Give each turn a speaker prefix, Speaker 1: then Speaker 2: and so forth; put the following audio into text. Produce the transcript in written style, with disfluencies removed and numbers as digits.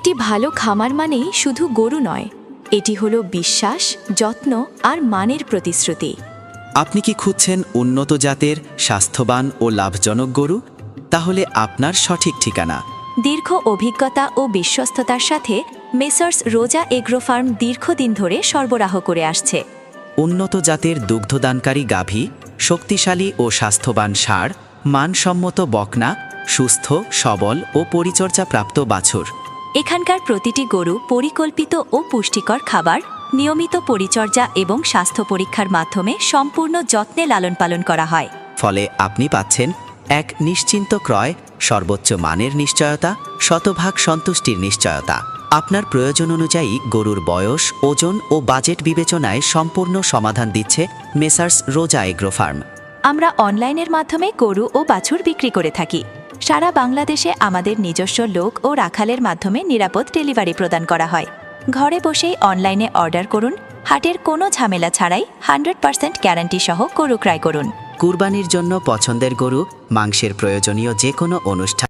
Speaker 1: একটি ভালো খামার মানেই শুধু গরু নয়, এটি হলো বিশ্বাস, যত্ন আর মানের প্রতিশ্রুতি।
Speaker 2: আপনি কি খুঁজছেন উন্নত জাতের, স্বাস্থ্যবান ও লাভজনক গরু? তাহলে আপনার সঠিক ঠিকানা।
Speaker 1: দীর্ঘ অভিজ্ঞতা ও বিশ্বস্ততার সাথে মেসার্স রোজা এগ্রো ফার্ম দীর্ঘদিন ধরে সরবরাহ করে আসছে।
Speaker 2: উন্নত জাতের দুগ্ধদানকারী গাভী, শক্তিশালী ও স্বাস্থ্যবান ষাঁড়, মানসম্মত বকনা, সুস্থ, সবল ও পরিচর্যাপ্রাপ্ত বাছুর।
Speaker 1: এখানকার প্রতিটি গরু পরিকল্পিত ও পুষ্টিকর খাবার, নিয়মিত পরিচর্যা এবং স্বাস্থ্য পরীক্ষার মাধ্যমে সম্পূর্ণ যত্নে লালন পালন করা হয়।
Speaker 2: ফলে আপনি পাচ্ছেন এক নিশ্চিন্ত ক্রয়, সর্বোচ্চ মানের নিশ্চয়তা, শতভাগ সন্তুষ্টির নিশ্চয়তা। আপনার প্রয়োজন অনুযায়ী গরুর বয়স, ওজন ও বাজেট বিবেচনায় সম্পূর্ণ সমাধান দিচ্ছে মেসার্স রোজা এগ্রো ফার্ম।
Speaker 1: আমরা অনলাইনের মাধ্যমে গরু ও বাছুর বিক্রি করে থাকি। সারা বাংলাদেশে আমাদের নিজস্ব লোক ও রাখালের মাধ্যমে নিরাপদ ডেলিভারি প্রদান করা হয়। ঘরে বসেই অনলাইনে অর্ডার করুন, হাটের কোনো ঝামেলা ছাড়াই 100% গ্যারান্টি সহ গরু ক্রয় করুন।
Speaker 2: কুরবানির জন্য পছন্দের গরু, মাংসের প্রয়োজনীয় যে কোনো অনুষ্ঠান